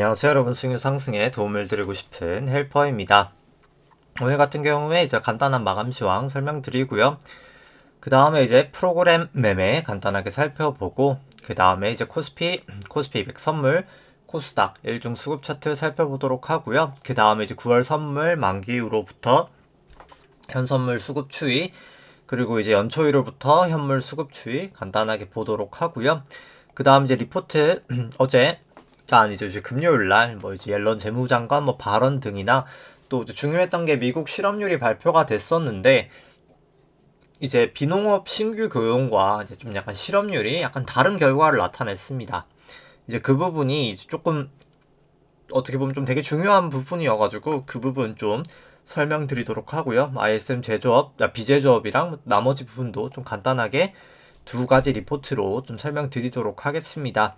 안녕하세요 여러분, 수익률 상승에 도움을 드리고 싶은 헬퍼입니다. 오늘 같은 경우에 이제 간단한 마감 시황 설명드리고요. 그 다음에 이제 프로그램 매매 간단하게 살펴보고, 그 다음에 이제 코스피 200 선물, 코스닥 일중 수급 차트 살펴보도록 하고요. 그 다음에 이제 9월 선물 만기 이후로부터 현 선물 수급 추이, 그리고 이제 연초 이후로부터 현물 수급 추이 간단하게 보도록 하고요. 그 다음 이제 리포트 어제 아니죠. 이제 금요일 날 뭐 이제 옐런 재무장관 뭐 발언 등이나 또 이제 중요했던 게 미국 실업률이 발표가 됐었는데, 이제 비농업 신규 고용과 이제 좀 약간 실업률이 약간 다른 결과를 나타냈습니다. 이제 그 부분이 이제 조금 어떻게 보면 좀 되게 중요한 부분이어가지고 그 부분 좀 설명드리도록 하고요. ISM 제조업, 비제조업이랑 나머지 부분도 좀 간단하게 두 가지 리포트로 좀 설명드리도록 하겠습니다.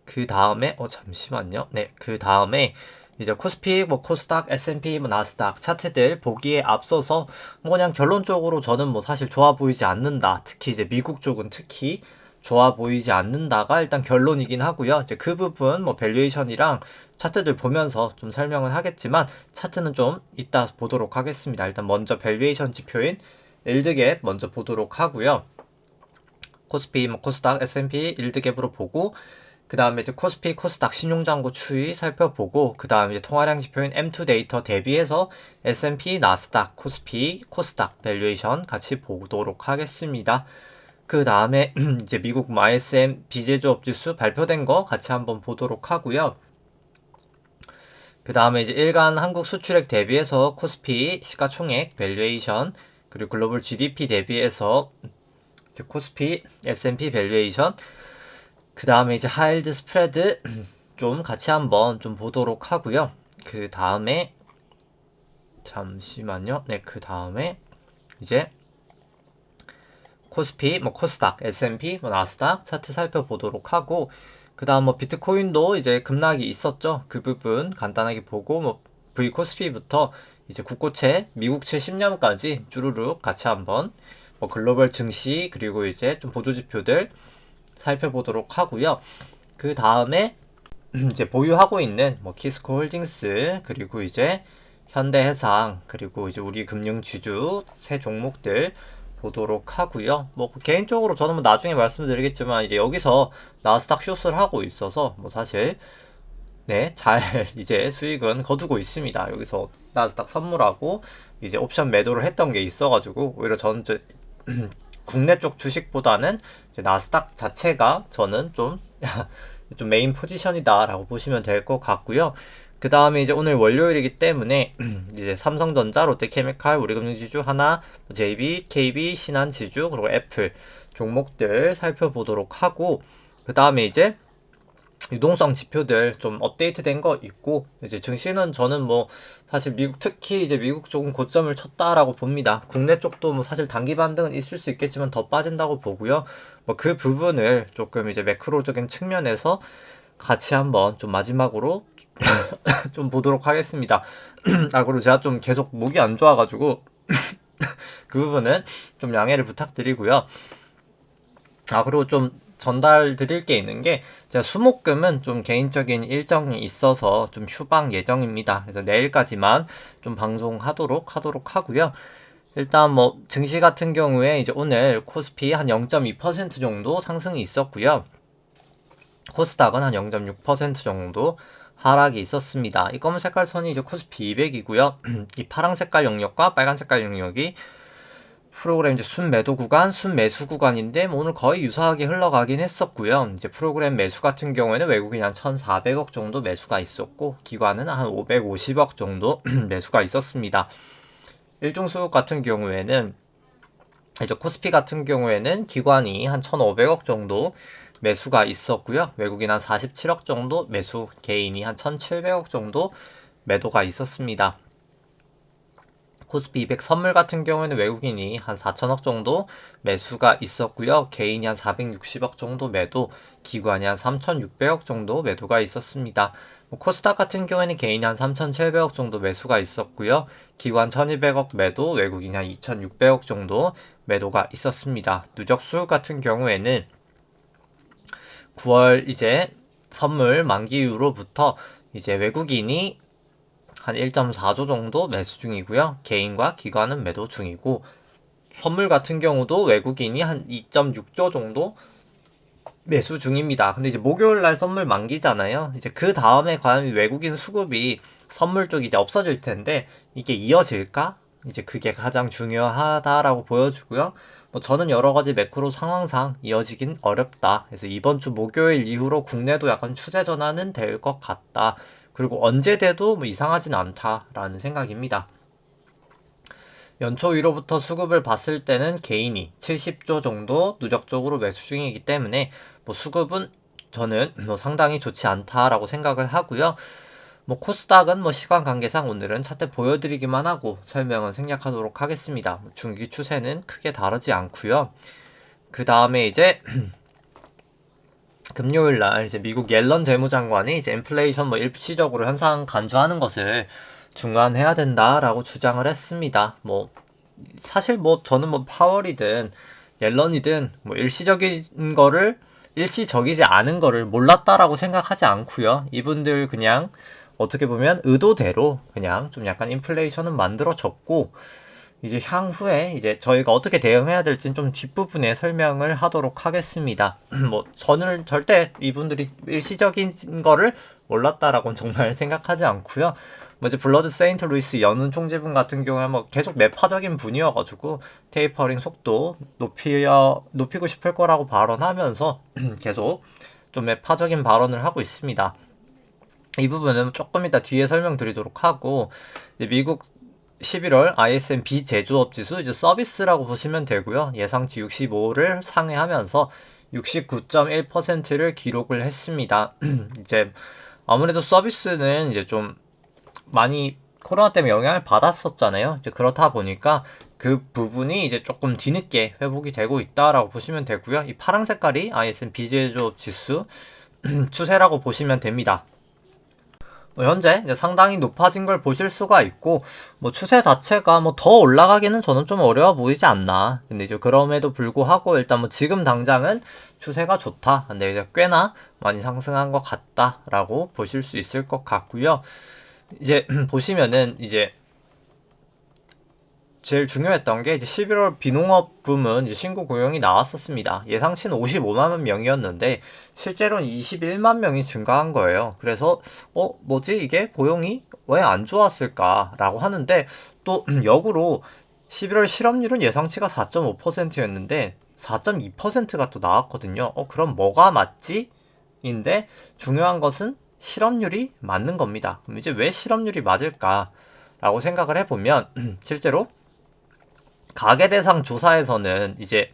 그 다음에 잠시만요. 네, 그 다음에 이제 코스피, 뭐 코스닥, S&P, 뭐 나스닥 차트들 보기에 앞서서 뭐 그냥 결론적으로 저는 뭐 사실 좋아 보이지 않는다. 특히 이제 미국 쪽은 특히 좋아 보이지 않는다가 일단 결론이긴 하고요. 이제 그 부분 뭐 밸류에이션이랑 차트들 보면서 좀 설명을 하겠지만, 차트는 좀 이따 보도록 하겠습니다. 일단 먼저 밸류에이션 지표인 일드갭 먼저 보도록 하고요. 코스피, 뭐 코스닥, S&P, 일드갭으로 보고, 그 다음에 이제 코스피, 코스닥 신용잔고 추이 살펴보고, 그 다음에 이제 통화량 지표인 M2 데이터 대비해서 S&P, 나스닥, 코스피, 코스닥 밸류에이션 같이 보도록 하겠습니다. 그 다음에 이제 미국 ISM 비제조업 지수 발표된 거 같이 한번 보도록 하고요. 그 다음에 이제 일간 한국 수출액 대비해서 코스피 시가총액 밸류에이션, 그리고 글로벌 GDP 대비해서 이제 코스피, S&P 밸류에이션, 그 다음에 이제 하일드 스프레드 좀 같이 한번 좀 보도록 하고요. 그 다음에 잠시만요. 네, 그 다음에 이제 코스피, 뭐 코스닥, S&P, 뭐 나스닥 차트 살펴보도록 하고, 그 다음 뭐 비트코인도 이제 급락이 있었죠. 그 부분 간단하게 보고, 뭐 V 코스피부터 이제 국고채, 미국채 10년까지 주르륵 같이 한번 뭐 글로벌 증시, 그리고 이제 좀 보조지표들 살펴보도록 하고요. 그 다음에 이제 보유하고 있는 뭐 키스코 홀딩스, 그리고 이제 현대해상, 그리고 이제 우리 금융지주 세 종목들 보도록 하고요. 뭐 개인적으로 저는 뭐 나중에 말씀드리겠지만 이제 여기서 나스닥 숏을 하고 있어서 뭐 사실 네, 잘 이제 수익은 거두고 있습니다. 여기서 나스닥 선물하고 이제 옵션 매도를 했던 게 있어가지고 오히려 저는 국내 쪽 주식보다는 이제 나스닥 자체가 저는 좀 메인 포지션이다라고 보시면 될 것 같고요. 그 다음에 이제 오늘 월요일이기 때문에 이제 삼성전자, 롯데케미칼, 우리금융지주, 하나, JB, KB, 신한지주, 그리고 애플 종목들 살펴보도록 하고, 그 다음에 이제 유동성 지표들 좀 업데이트된 거 있고, 이제 증시는 저는 뭐 사실 미국, 특히 이제 미국 쪽은 고점을 쳤다라고 봅니다. 국내 쪽도 뭐 사실 단기 반등은 있을 수 있겠지만 더 빠진다고 보고요. 뭐 그 부분을 조금 이제 매크로적인 측면에서 같이 한번 좀 마지막으로 좀 보도록 하겠습니다. 그리고 제가 좀 계속 목이 안 좋아가지고 그 부분은 좀 양해를 부탁드리고요. 그리고 좀 전달 드릴 게 있는 게, 제가 수목금은 좀 개인적인 일정이 있어서 좀 휴방 예정입니다. 그래서 내일까지만 좀 방송하도록 하고요. 일단 뭐 증시 같은 경우에 이제 오늘 코스피 한 0.2% 정도 상승이 있었고요. 코스닥은 한 0.6% 정도 하락이 있었습니다. 이 검은 색깔 선이 이제 코스피 200이고요. 이 파랑 색깔 영역과 빨간 색깔 영역이 프로그램 이제 순매도 구간, 순매수 구간인데 뭐 오늘 거의 유사하게 흘러가긴 했었고요. 이제 프로그램 매수 같은 경우에는 외국인 한 1,400억 정도 매수가 있었고, 기관은 한 550억 정도 매수가 있었습니다. 일중 수급 같은 경우에는 이제 코스피 같은 경우에는 기관이 한 1,500억 정도 매수가 있었고요. 외국인 한 47억 정도 매수, 개인이 한 1,700억 정도 매도가 있었습니다. 코스피 200 선물 같은 경우에는 외국인이 한 4천억 정도 매수가 있었고요. 개인이 한 460억 정도 매도, 기관이 한 3,600억 정도 매도가 있었습니다. 코스닥 같은 경우에는 개인이 한 3,700억 정도 매수가 있었고요. 기관 1,200억 매도, 외국인이 한 2,600억 정도 매도가 있었습니다. 누적 수급 같은 경우에는 9월 이제 선물 만기 이후로부터 이제 외국인이 한 1.4조 정도 매수 중이고요. 개인과 기관은 매도 중이고, 선물 같은 경우도 외국인이 한 2.6조 정도 매수 중입니다. 근데 이제 목요일 날 선물 만기잖아요. 이제 그 다음에 과연 외국인 수급이 선물 쪽이 이제 없어질 텐데 이게 이어질까? 이제 그게 가장 중요하다라고 보여주고요. 뭐 저는 여러 가지 매크로 상황상 이어지긴 어렵다. 그래서 이번 주 목요일 이후로 국내도 약간 추세 전환은 될 것 같다. 그리고 언제 돼도 뭐 이상하진 않다라는 생각입니다. 연초 1호부터 수급을 봤을 때는 개인이 70조 정도 누적적으로 매수 중이기 때문에 뭐 수급은 저는 뭐 상당히 좋지 않다라고 생각을 하고요. 뭐 코스닥은 뭐 시간 관계상 오늘은 차트 보여드리기만 하고 설명은 생략하도록 하겠습니다. 중기 추세는 크게 다르지 않고요. 그 다음에 이제 금요일 날 이제 미국 옐런 재무장관이 이제 인플레이션 뭐 일시적으로 현상 간주하는 것을 중단해야 된다라고 주장을 했습니다. 뭐 사실 뭐 저는 뭐 파월이든 옐런이든 뭐 일시적이지 않은 거를 몰랐다라고 생각하지 않고요. 이분들 그냥 어떻게 보면 의도대로 그냥 좀 약간 인플레이션은 만들어졌고, 이제 향후에 이제 저희가 어떻게 대응해야 될지는 좀 뒷부분에 설명을 하도록 하겠습니다. 뭐 저는 절대 이분들이 일시적인 거를 몰랐다라고는 정말 생각하지 않고요. 뭐 이제 블러드 세인트 루이스 연은 총재분 같은 경우에 뭐 계속 매파적인 분이어가지고 테이퍼링 속도 높이고 싶을 거라고 발언하면서 계속 좀 매파적인 발언을 하고 있습니다. 이 부분은 조금 이따 뒤에 설명드리도록 하고, 미국 11월 ISM 비제조업 지수 이제 서비스라고 보시면 되고요. 예상치 65를 상회하면서 69.1%를 기록을 했습니다. 이제 아무래도 서비스는 이제 좀 많이 코로나 때문에 영향을 받았었잖아요. 이제 그렇다 보니까 그 부분이 이제 조금 뒤늦게 회복이 되고 있다라고 보시면 되고요. 이 파란 색깔이 ISM 비제조업 지수 추세라고 보시면 됩니다. 현재 이제 상당히 높아진 걸 보실 수가 있고, 뭐 추세 자체가 뭐 더 올라가기는 저는 좀 어려워 보이지 않나. 근데 이제 그럼에도 불구하고 일단 뭐 지금 당장은 추세가 좋다. 근데 이제 꽤나 많이 상승한 것 같다라고 보실 수 있을 것 같고요. 이제 보시면은 이제 제일 중요했던 게 이제 11월 비농업 붐은 이제 신고 고용이 나왔었습니다. 예상치는 55만 명이었는데 실제로는 21만 명이 증가한 거예요. 그래서 뭐지 이게 고용이 왜 안 좋았을까라고 하는데, 또 역으로 11월 실업률은 예상치가 4.5%였는데 4.2%가 또 나왔거든요. 그럼 뭐가 맞지? 인데 중요한 것은 실업률이 맞는 겁니다. 그럼 이제 왜 실업률이 맞을까라고 생각을 해보면 실제로 가계 대상 조사에서는 이제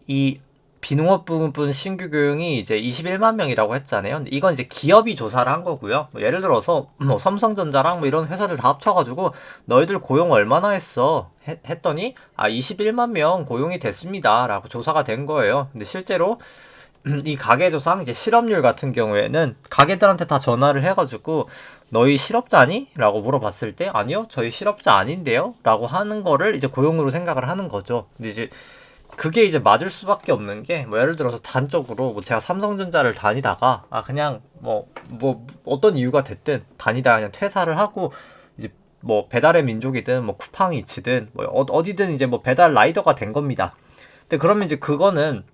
이 비농업 부분 신규 고용이 이제 21만 명이라고 했잖아요. 근데 이건 이제 기업이 조사를 한 거고요. 뭐 예를 들어서 뭐 삼성전자랑 뭐 이런 회사들 다 합쳐가지고 너희들 고용 얼마나 했어? 했더니 21만 명 고용이 됐습니다라고 조사가 된 거예요. 근데 실제로 이 가계조상 이제 실업률 같은 경우에는 가게들한테 다 전화를 해가지고 너희 실업자니? 라고 물어봤을 때 아니요 저희 실업자 아닌데요? 라고 하는 거를 이제 고용으로 생각을 하는 거죠. 근데 이제 그게 이제 맞을 수밖에 없는 게, 뭐 예를 들어서 단적으로 뭐 제가 삼성전자를 다니다가 그냥 뭐 어떤 이유가 됐든 다니다 그냥 퇴사를 하고 이제 뭐 배달의 민족이든 뭐 쿠팡이츠든 뭐 어디든 이제 뭐 배달 라이더가 된 겁니다. 근데 그러면 이제 그거는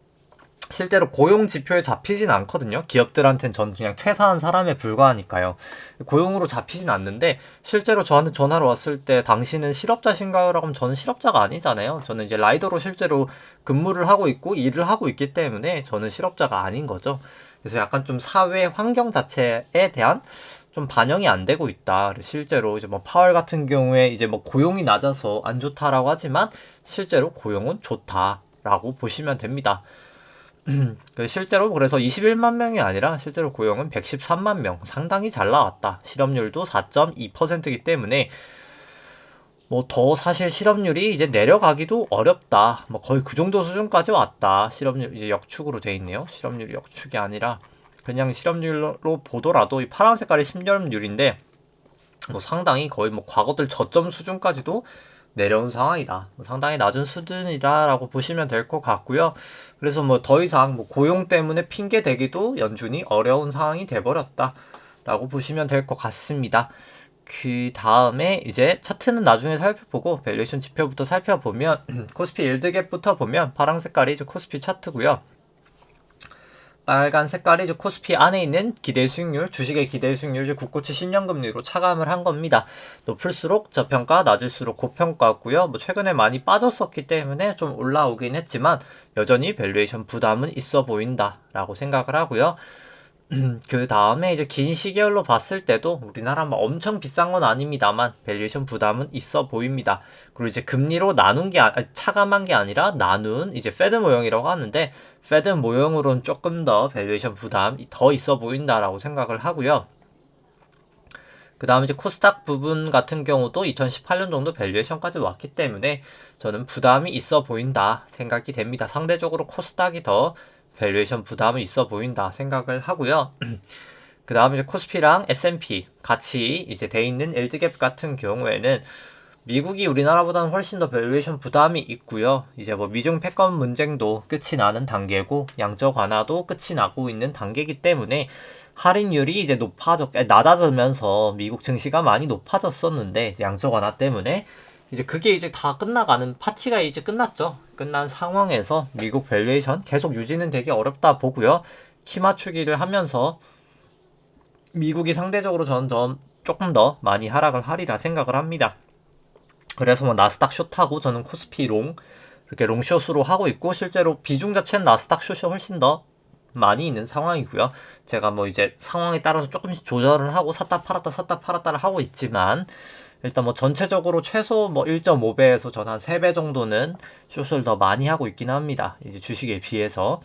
실제로 고용 지표에 잡히진 않거든요. 기업들한테는 전 그냥 퇴사한 사람에 불과하니까요. 고용으로 잡히진 않는데, 실제로 저한테 전화로 왔을 때 당신은 실업자신가요? 라고 하면 저는 실업자가 아니잖아요. 저는 이제 라이더로 실제로 근무를 하고 있고 일을 하고 있기 때문에 저는 실업자가 아닌 거죠. 그래서 약간 좀 사회 환경 자체에 대한 좀 반영이 안 되고 있다. 실제로 이제 뭐 파월 같은 경우에 이제 뭐 고용이 낮아서 안 좋다라고 하지만 실제로 고용은 좋다라고 보시면 됩니다. 실제로 그래서 21만 명이 아니라 실제로 고용은 113만 명, 상당히 잘 나왔다. 실업률도 4.2%이기 때문에 뭐 더 사실 실업률이 이제 내려가기도 어렵다. 뭐 거의 그 정도 수준까지 왔다. 실업률 이제 역축으로 돼 있네요. 실업률이 역축이 아니라 그냥 실업률로 보더라도 이 파란 색깔이 실업률인데 뭐 상당히 거의 뭐 과거들 저점 수준까지도 내려온 상황이다. 상당히 낮은 수준이다라고 보시면 될 것 같고요. 그래서 뭐 더 이상 뭐 고용 때문에 핑계 대기도 연준이 어려운 상황이 돼버렸다라고 보시면 될 것 같습니다. 그 다음에 이제 차트는 나중에 살펴보고 밸류에이션 지표부터 살펴보면 코스피 일드갭부터 보면 파란 색깔이 이제 코스피 차트고요. 빨간 색깔이 이제 코스피 안에 있는 기대 수익률, 주식의 기대 수익률, 이제 국고채 10년 금리로 차감을 한 겁니다. 높을수록 저평가, 낮을수록 고평가고요. 뭐 최근에 많이 빠졌었기 때문에 좀 올라오긴 했지만 여전히 밸류에이션 부담은 있어 보인다라고 생각을 하고요. 그 다음에 이제 긴 시계열로 봤을 때도 우리나라 뭐 엄청 비싼 건 아닙니다만 밸류에이션 부담은 있어 보입니다. 그리고 이제 금리로 나눈 게 차감한 게 아니라 나눈 이제 페드 모형이라고 하는데 페드 모형으로는 조금 더 밸류에이션 부담이 더 있어 보인다라고 생각을 하고요. 그 다음에 이제 코스닥 부분 같은 경우도 2018년 정도 밸류에이션까지 왔기 때문에 저는 부담이 있어 보인다 생각이 됩니다. 상대적으로 코스닥이 더 밸류에이션 부담이 있어 보인다 생각을 하고요. 그 다음에 이제 코스피랑 S&P 같이 이제 돼 있는 일드갭 같은 경우에는 미국이 우리나라보다는 훨씬 더 밸류에이션 부담이 있고요. 이제 뭐 미중 패권 문쟁도 끝이 나는 단계고 양적 완화도 끝이 나고 있는 단계이기 때문에 할인율이 이제 낮아지면서 미국 증시가 많이 높아졌었는데 양적 완화 때문에 이제 그게 이제 다 끝나가는 파티가 이제 끝났죠. 끝난 상황에서 미국 밸류에이션 계속 유지는 되게 어렵다 보고요. 키 맞추기를 하면서 미국이 상대적으로 저는 조금 더 많이 하락을 하리라 생각을 합니다. 그래서 뭐 나스닥 숏하고 저는 코스피 롱 이렇게 롱숏으로 하고 있고 실제로 비중 자체는 나스닥 숏이 훨씬 더 많이 있는 상황이고요. 제가 뭐 이제 상황에 따라서 조금씩 조절을 하고 샀다 팔았다를 하고 있지만 일단 뭐 전체적으로 최소 뭐 1.5배에서 전 한 3배 정도는 숏을 더 많이 하고 있긴 합니다. 이제 주식에 비해서.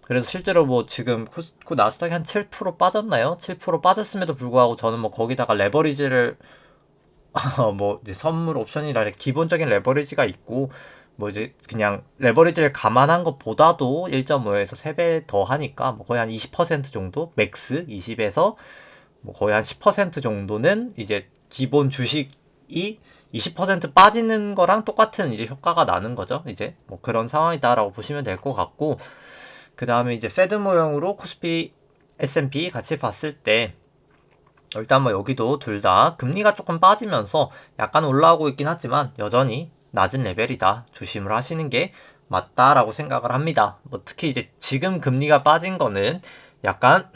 그래서 실제로 뭐 지금 나스닥이 한 7% 빠졌나요? 7% 빠졌음에도 불구하고 저는 뭐 거기다가 레버리지를 뭐 이제 선물 옵션이라 기본적인 레버리지가 있고 뭐 이제 그냥 레버리지를 감안한 것보다도 1.5에서 3배 더 하니까 뭐 거의 한 20% 정도 맥스 20에서 뭐 거의 한 10% 정도는 이제 기본 주식이 20% 빠지는 거랑 똑같은 이제 효과가 나는 거죠. 이제 뭐 그런 상황이다라고 보시면 될 것 같고 그 다음에 이제 페드 모형으로 코스피, S&P 같이 봤을 때 일단 뭐 여기도 둘 다 금리가 조금 빠지면서 약간 올라오고 있긴 하지만 여전히 낮은 레벨이다. 조심을 하시는 게 맞다라고 생각을 합니다. 뭐 특히 이제 지금 금리가 빠진 거는 약간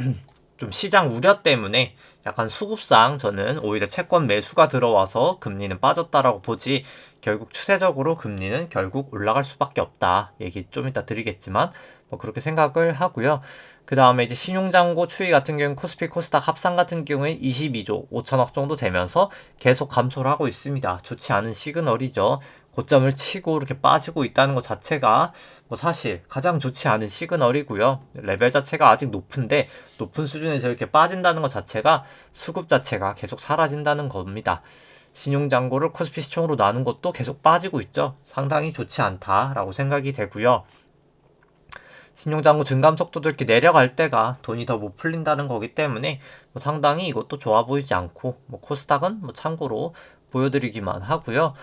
좀 시장 우려 때문에 약간 수급상 저는 오히려 채권 매수가 들어와서 금리는 빠졌다라고 보지 결국 추세적으로 금리는 결국 올라갈 수밖에 없다. 얘기 좀 이따 드리겠지만 뭐 그렇게 생각을 하고요. 그 다음에 이제 신용잔고 추이 같은 경우는 코스피 코스닥 합산 같은 경우엔 22조 5천억 정도 되면서 계속 감소를 하고 있습니다. 좋지 않은 시그널이죠. 고점을 치고 이렇게 빠지고 있다는 것 자체가 뭐 사실 가장 좋지 않은 시그널이고요. 레벨 자체가 아직 높은데 높은 수준에서 이렇게 빠진다는 것 자체가 수급 자체가 계속 사라진다는 겁니다. 신용잔고를 코스피 시총으로 나눈 것도 계속 빠지고 있죠. 상당히 좋지 않다라고 생각이 되고요. 신용잔고 증감 속도도 이렇게 내려갈 때가 돈이 더 못 풀린다는 거기 때문에 뭐 상당히 이것도 좋아 보이지 않고 뭐 코스닥은 뭐 참고로 보여드리기만 하고요.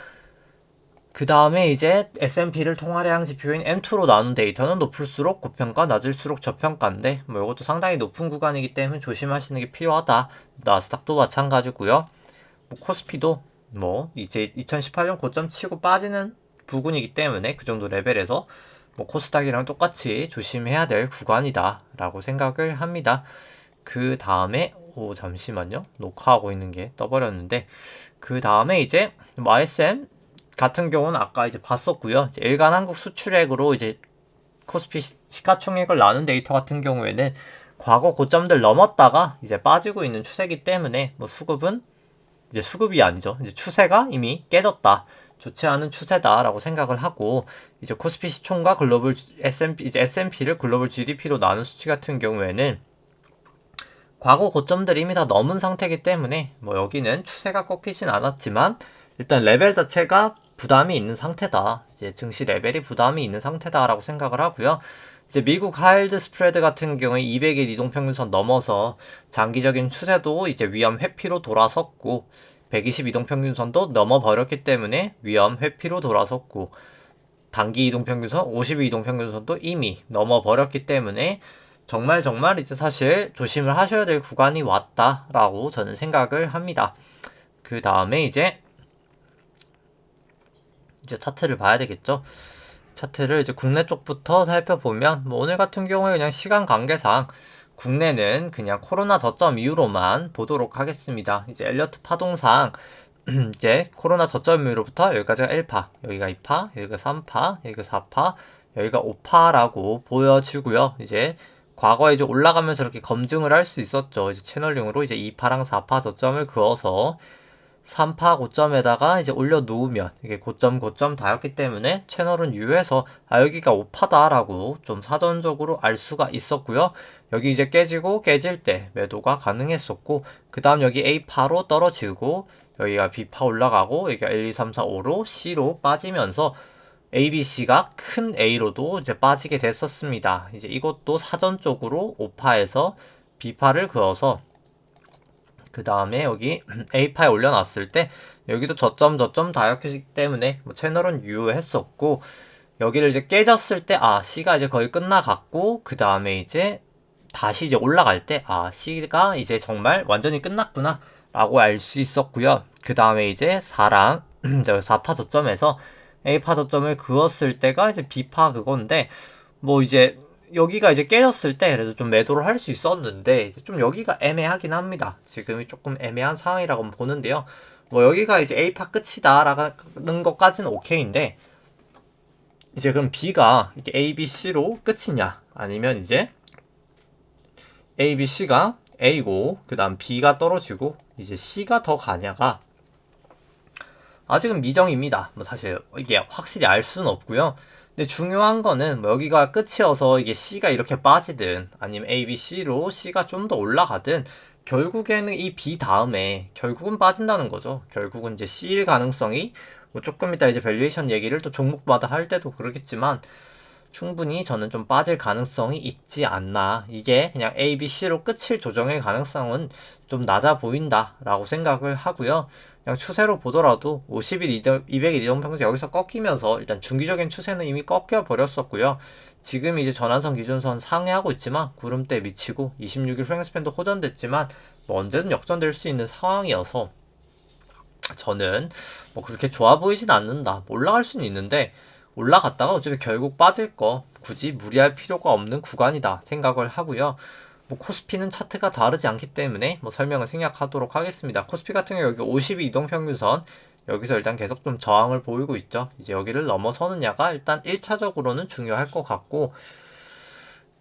그 다음에 이제 S&P를 통화량 지표인 M2로 나눈 데이터는 높을수록 고평가, 낮을수록 저평가인데 뭐 이것도 상당히 높은 구간이기 때문에 조심하시는 게 필요하다. 나스닥도 마찬가지고요. 뭐 코스피도 뭐 이제 2018년 고점 치고 빠지는 부분이기 때문에 그 정도 레벨에서 뭐 코스닥이랑 똑같이 조심해야 될 구간이다 라고 생각을 합니다. 그 다음에 잠시만요. 녹화하고 있는 게 떠버렸는데 그 다음에 이제 뭐 ISM 같은 경우는 아까 이제 봤었고요. 이제 일간 한국 수출액으로 이제 코스피 시가총액을 나눈 데이터 같은 경우에는 과거 고점들 넘었다가 이제 빠지고 있는 추세이기 때문에 뭐 수급은 이제 수급이 아니죠. 이제 추세가 이미 깨졌다. 좋지 않은 추세다라고 생각을 하고 이제 코스피 시총과 글로벌 S&P 이제 S&P를 글로벌 GDP로 나눈 수치 같은 경우에는 과거 고점들이 이미 다 넘은 상태이기 때문에 뭐 여기는 추세가 꺾이진 않았지만 일단 레벨 자체가 부담이 있는 상태다. 이제 증시 레벨이 부담이 있는 상태다라고 생각을 하고요. 이제 미국 하일드 스프레드 같은 경우에 200일 이동평균선 넘어서 장기적인 추세도 이제 위험 회피로 돌아섰고 120 이동평균선도 넘어버렸기 때문에 위험 회피로 돌아섰고, 단기 이동평균선, 52 이동평균선도 이미 넘어버렸기 때문에 정말 이제 사실 조심을 하셔야 될 구간이 왔다라고 저는 생각을 합니다. 그 다음에 이제 차트를 봐야 되겠죠. 차트를 이제 국내 쪽부터 살펴보면, 뭐 오늘 같은 경우에 그냥 시간 관계상 국내는 그냥 코로나 저점 이후로만 보도록 하겠습니다. 이제 엘리어트 파동상 이제 코로나 저점 이후로부터 여기까지가 1파, 여기가 2파, 여기가 3파, 여기가 4파, 여기가 5파라고 보여지고요. 이제 과거에 이제 올라가면서 이렇게 검증을 할 수 있었죠. 이제 채널링으로 이제 2파랑 4파 저점을 그어서 3파 고점에다가 이제 올려놓으면 이게 고점 다였기 때문에 채널은 유효해서 여기가 5파다라고 좀 사전적으로 알 수가 있었고요. 여기 이제 깨지고 깨질 때 매도가 가능했었고, 그 다음 여기 A파로 떨어지고 여기가 B파 올라가고 여기가 1, 2, 3, 4, 5로 C로 빠지면서 A, B, C가 큰 A로도 이제 빠지게 됐었습니다. 이제 이것도 사전적으로 5파에서 B파를 그어서 그 다음에 여기 A파에 올려놨을 때 여기도 저점 다였기 때문에 뭐 채널은 유효했었고, 여기를 이제 깨졌을 때 C가 이제 거의 끝나갔고, 그 다음에 이제 다시 이제 올라갈 때 C가 이제 정말 완전히 끝났구나 라고 알 수 있었고요. 그 다음에 이제 4랑 4파 저점에서 A파 저점을 그었을 때가 이제 B파 그건데, 뭐 이제 여기가 이제 깨졌을 때 그래도 좀 매도를 할 수 있었는데 이제 좀 여기가 애매하긴 합니다. 지금이 조금 애매한 상황이라고 보는데요. 뭐 여기가 이제 A파 끝이다 라는 것까지는 오케이인데, 이제 그럼 B가 이게 A, B, C로 끝이냐, 아니면 이제 A, B, C가 A고 그 다음 B가 떨어지고 이제 C가 더 가냐가 아직은 미정입니다. 뭐 사실 이게 확실히 알 수는 없고요. 근데 중요한 거는 뭐 여기가 끝이어서 이게 C가 이렇게 빠지든 아니면 A, B, C로 C가 좀 더 올라가든 결국에는 이 B 다음에 결국은 빠진다는 거죠. 결국은 이제 C일 가능성이 뭐 조금 이따 이제 밸류에이션 얘기를 또 종목마다 할 때도 그러겠지만 충분히 저는 좀 빠질 가능성이 있지 않나. 이게 그냥 A, B, C로 끝일 조정의 가능성은 좀 낮아 보인다라고 생각을 하고요. 그냥 추세로 보더라도 50일, 200일 이동평균선 여기서 꺾이면서 일단 중기적인 추세는 이미 꺾여 버렸었고요. 지금 이제 전환선 기준선 상회하고 있지만 구름대 미치고 26일 프랭스팬도 호전됐지만 뭐 언제든 역전될 수 있는 상황이어서 저는 뭐 그렇게 좋아 보이진 않는다. 올라갈 수는 있는데 올라갔다가 어차피 결국 빠질 거 굳이 무리할 필요가 없는 구간이다 생각을 하고요. 뭐 코스피는 차트가 다르지 않기 때문에 뭐 설명을 생략하도록 하겠습니다. 코스피 같은 경우 여기 52 이동평균선 여기서 일단 계속 좀 저항을 보이고 있죠. 이제 여기를 넘어서느냐가 일단 1차적으로는 중요할 것 같고,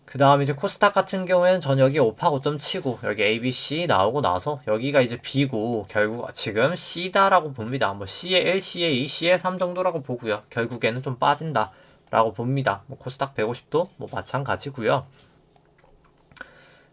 그 다음 이제 코스닥 같은 경우에는 전 여기 5파 고점 치고 여기 ABC 나오고 나서 여기가 이제 B고 결국 지금 C다라고 봅니다. 뭐 C의 1, C의 2, C의 3 정도라고 보고요. 결국에는 좀 빠진다 라고 봅니다. 뭐 코스닥 150도 뭐 마찬가지고요.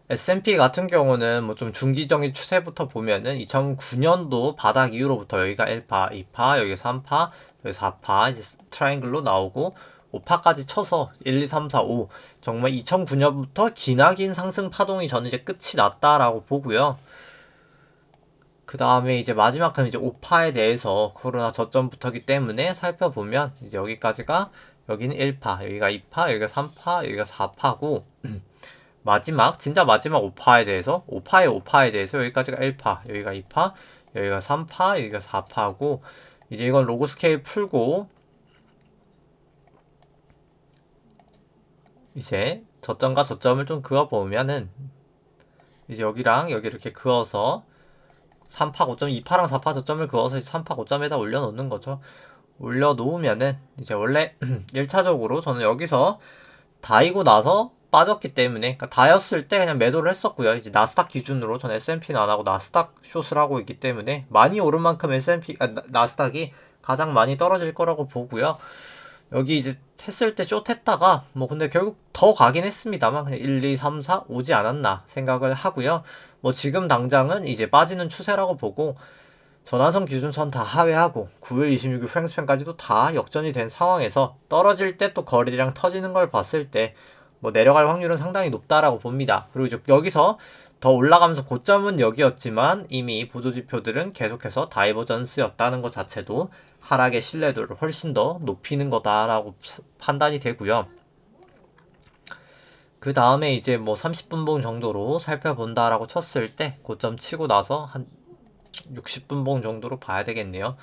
S&P 같은 경우는 뭐 좀 중기적인 추세부터 보면은 2009년도 바닥 이후로부터 여기가 1파, 2파, 여기 3파, 여기 4파 이제 트라이앵글로 나오고 5파까지 쳐서 1, 2, 3, 4, 5 정말 2009년부터 기나긴 상승 파동이 저는 이제 끝이 났다라고 보고요. 그 다음에 이제 마지막은 이제 5파에 대해서 코로나 저점부터기 때문에 살펴보면 이제 여기까지가 여기는 1파, 여기가 2파, 여기가 3파, 여기가 4파고 마지막 진짜 마지막 5파에 대해서 5파에 대해서 여기까지가 1파, 여기가 2파, 여기가 3파, 여기가 4파고 이제 이건 로그 스케일 풀고 이제 저점과 저점을 좀 그어보면은 이제 여기랑 여기 이렇게 그어서 3파 고점, 2파랑 4파 저점을 그어서 3파 고점에다 올려놓는 거죠. 올려놓으면은 이제 원래 1차적으로 저는 여기서 다이고 나서 빠졌기 때문에 그러니까 다였을 때 그냥 매도를 했었고요. 이제 나스닥 기준으로 전 S&P는 안 하고 나스닥 숏을 하고 있기 때문에 많이 오른 만큼 나스닥이 가장 많이 떨어질 거라고 보고요. 여기 이제 했을 때 숏했다가 뭐 근데 결국 더 가긴 했습니다만 그냥 1, 2, 3, 4 오지 않았나 생각을 하고요. 뭐 지금 당장은 이제 빠지는 추세라고 보고 전환선 기준선 다 하회하고 9일 26일 프랭스팬까지도 다 역전이 된 상황에서 떨어질 때 또 거래량 터지는 걸 봤을 때 뭐 내려갈 확률은 상당히 높다라고 봅니다. 그리고 이제 여기서 더 올라가면서 고점은 여기였지만 이미 보조지표들은 계속해서 다이버전스였다는 것 자체도 하락의 신뢰도를 훨씬 더 높이는 거다라고 판단이 되고요. 그 다음에 이제 뭐 30분봉 정도로 살펴본다라고 쳤을 때 고점 치고 나서 한 60분봉 정도로 봐야 되겠네요.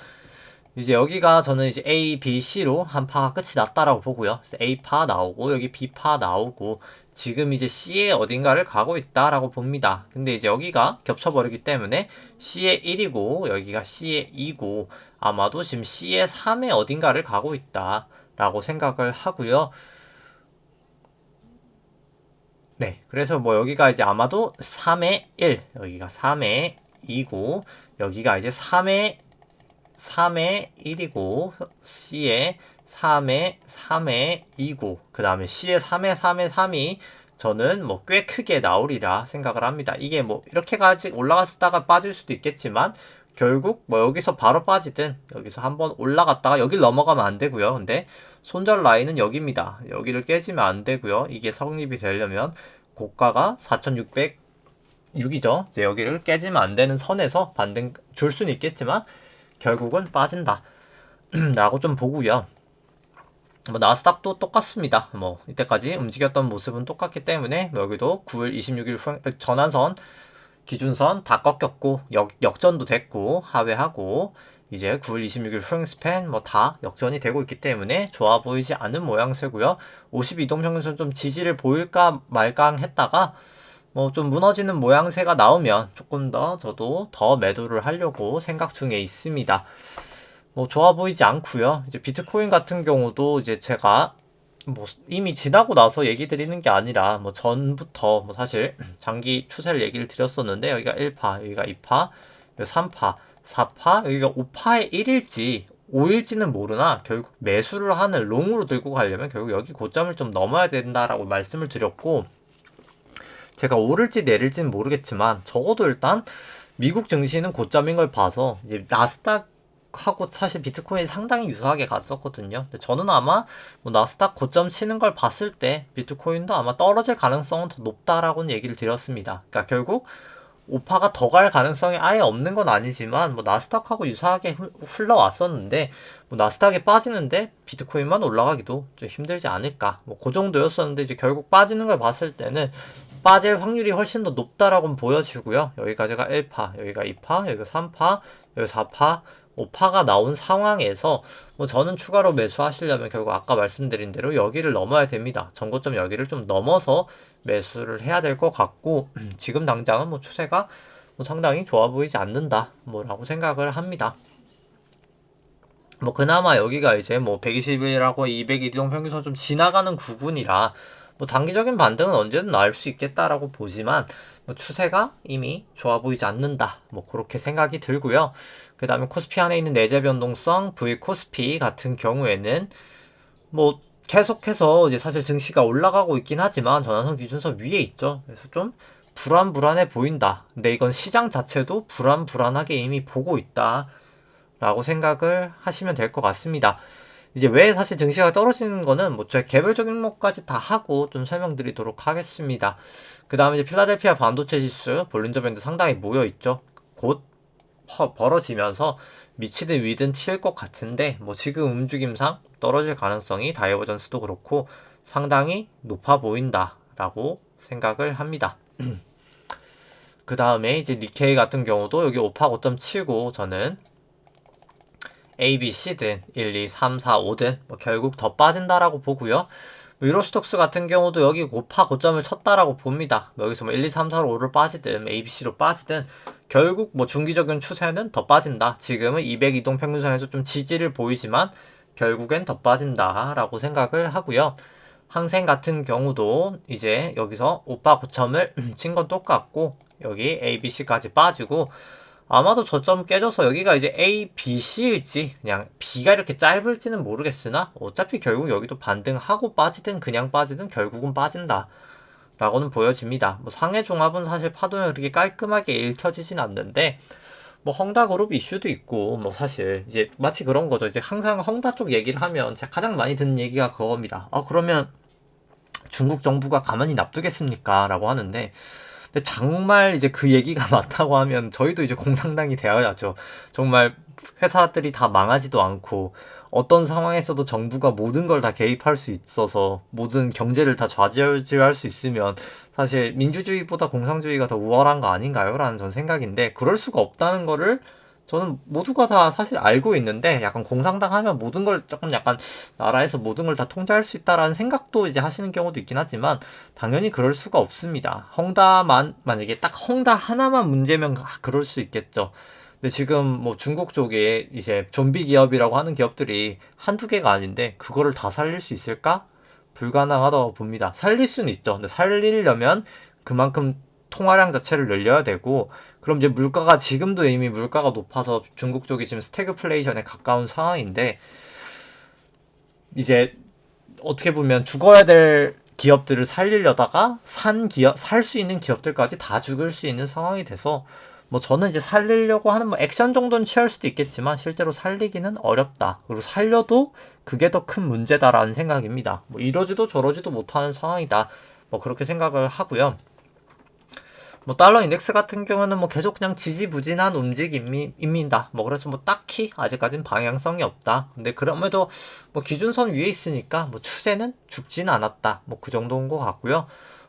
이제 여기가 저는 이제 A, B, C로 한 파가 끝이 났다라고 보고요. A 파 나오고 여기 B 파 나오고 지금 이제 C의 어딘가를 가고 있다라고 봅니다. 근데 이제 여기가 겹쳐버리기 때문에 C의 1이고 여기가 C의 2고 아마도 지금 C의 3의 어딘가를 가고 있다라고 생각을 하고요. 네, 그래서 뭐 여기가 이제 아마도 3의 1, 여기가 3의 2고 여기가 이제 3의 1이고 C의 3의 2고 그 다음에 C의 3의 3이 저는 뭐 꽤 크게 나오리라 생각을 합니다. 이게 뭐 이렇게까지 올라갔다가 빠질 수도 있겠지만 결국 뭐 여기서 바로 빠지든 여기서 한번 올라갔다가 여길 넘어가면 안 되고요. 근데 손절 라인은 여기입니다. 여기를 깨지면 안 되고요. 이게 성립이 되려면 고가가 4,606이죠. 이제 여기를 깨지면 안 되는 선에서 반등 줄 수는 있겠지만 결국은 빠진다 라고 좀 보고요. 뭐 나스닥도 똑같습니다. 뭐 이때까지 움직였던 모습은 똑같기 때문에 여기도 9월 26일 전환선 기준선 다 꺾였고 역전도 됐고 하회하고 이제 9월 26일 프랭스팬 뭐 다 역전이 되고 있기 때문에 좋아 보이지 않은 모양새고요. 52동평균선 좀 지지를 보일까 말까 했다가 뭐 좀 무너지는 모양새가 나오면 조금 더 저도 더 매도를 하려고 생각 중에 있습니다. 뭐 좋아 보이지 않고요. 이제 비트코인 같은 경우도 이제 제가 뭐 이미 지나고 나서 얘기 드리는 게 아니라 뭐 전부터 뭐 사실 장기 추세를 얘기를 드렸었는데 여기가 1파, 여기가 2파, 여기가 3파, 4파, 여기가 5파의 1일지 5일지는 모르나 결국 매수를 하는 롱으로 들고 가려면 결국 여기 고점을 좀 넘어야 된다라고 말씀을 드렸고 제가 오를지 내릴지는 모르겠지만 적어도 일단 미국 증시는 고점인 걸 봐서 이제 나스닥하고 사실 비트코인이 상당히 유사하게 갔었거든요. 근데 저는 아마 뭐 나스닥 고점 치는 걸 봤을 때 비트코인도 아마 떨어질 가능성은 더 높다라고는 얘기를 드렸습니다. 그러니까 결국 오파가 더 갈 가능성이 아예 없는 건 아니지만 뭐 나스닥하고 유사하게 흘러왔었는데 뭐 나스닥이 빠지는데 비트코인만 올라가기도 좀 힘들지 않을까 뭐 그 정도였었는데 이제 결국 빠지는 걸 봤을 때는 빠질 확률이 훨씬 더 높다라고 보여지고요. 여기까지가 1파, 여기가 2파, 여기가 3파, 여기 4파, 5파가 나온 상황에서 뭐 저는 추가로 매수하시려면 결국 아까 말씀드린 대로 여기를 넘어야 됩니다. 전고점 여기를 좀 넘어서 매수를 해야 될 것 같고 지금 당장은 뭐 추세가 뭐 상당히 좋아 보이지 않는다 뭐라고 생각을 합니다. 뭐 그나마 여기가 이제 뭐 120일하고 200일 평균선 좀 지나가는 구간이라 뭐 단기적인 반등은 언제든 나올 수 있겠다라고 보지만 뭐 추세가 이미 좋아 보이지 않는다 뭐 그렇게 생각이 들고요. 그 다음에 코스피 안에 있는 내재 변동성 V 코스피 같은 경우에는 뭐 계속해서 이제 사실 증시가 올라가고 있긴 하지만 전환선 기준선 위에 있죠. 그래서 좀 불안해 보인다. 근데 이건 시장 자체도 불안하게 이미 보고 있다 라고 생각을 하시면 될 것 같습니다. 이제 왜 사실 증시가 떨어지는 거는 뭐 제가 개별적인 것까지 다 하고 좀 설명드리도록 하겠습니다. 그 다음에 이제 필라델피아 반도체 지수 볼린저 밴드 상당히 모여 있죠. 곧 벌어지면서 미치든 위든 튈 것 같은데 뭐 지금 움직임상 떨어질 가능성이 다이버전스도 그렇고 상당히 높아 보인다라고 생각을 합니다. 그 다음에 이제 니케이 같은 경우도 여기 5파 고점 치고 저는 A, B, C든 1, 2, 3, 4, 5든 뭐 결국 더 빠진다라고 보고요. 뭐 유로스톡스 같은 경우도 여기 고점을 쳤다라고 봅니다. 뭐 여기서 뭐 1, 2, 3, 4, 5를 빠지든 A, B, C로 빠지든 결국 뭐 중기적인 추세는 더 빠진다. 지금은 200이동 평균선에서 좀 지지를 보이지만 결국엔 더 빠진다라고 생각을 하고요. 항생 같은 경우도 이제 여기서 5파 고점을 친 건 똑같고 여기 A, B, C까지 빠지고 아마도 저점 깨져서 여기가 이제 A, B, C일지 그냥 B가 이렇게 짧을지는 모르겠으나 어차피 결국 여기도 반등하고 빠지든 그냥 빠지든 결국은 빠진다 라고는 보여집니다. 뭐 상해 종합은 사실 파동이 그렇게 깔끔하게 읽혀지진 않는데 뭐 헝다그룹 이슈도 있고 뭐 사실 이제 마치 그런 거죠. 이제 항상 헝다 쪽 얘기를 하면 제가 가장 많이 듣는 얘기가 그겁니다. 그러면 중국 정부가 가만히 납두겠습니까? 라고 하는데 근데 정말 이제 그 얘기가 맞다고 하면 저희도 이제 공산당이 되어야죠. 정말 회사들이 다 망하지도 않고 어떤 상황에서도 정부가 모든 걸 다 개입할 수 있어서 모든 경제를 다 좌지우지할 수 있으면 사실 민주주의보다 공산주의가 더 우월한 거 아닌가요? 라는 전 생각인데 그럴 수가 없다는 거를 저는 모두가 다 사실 알고 있는데 약간 공산당 하면 모든 걸 조금 약간 나라에서 모든 걸 다 통제할 수 있다라는 생각도 이제 하시는 경우도 있긴 하지만 당연히 그럴 수가 없습니다. 헝다만 만약에 딱 헝다 하나만 문제면 그럴 수 있겠죠. 근데 지금 뭐 중국 쪽에 이제 좀비 기업이라고 하는 기업들이 한두 개가 아닌데 그거를 다 살릴 수 있을까? 불가능하다고 봅니다. 살릴 수는 있죠. 근데 살리려면 그만큼 통화량 자체를 늘려야 되고 그럼 이제 물가가 지금도 이미 물가가 높아서 중국 쪽이 지금 스태그플레이션에 가까운 상황인데 이제 어떻게 보면 죽어야 될 기업들을 살리려다가 살 수 있는 기업들까지 다 죽을 수 있는 상황이 돼서 뭐 저는 이제 살리려고 하는 뭐 액션 정도는 취할 수도 있겠지만 실제로 살리기는 어렵다. 그리고 살려도 그게 더 큰 문제다라는 생각입니다. 뭐 이러지도 저러지도 못하는 상황이다. 뭐 그렇게 생각을 하고요. 뭐 달러 인덱스 같은 경우는 뭐 계속 그냥 지지부진한 움직임입니다. 뭐 그래서 뭐 딱히 아직까진 방향성이 없다. 근데 그럼에도 뭐 기준선 위에 있으니까 뭐 추세는 죽지는 않았다. 뭐 그 정도인 것 같고요.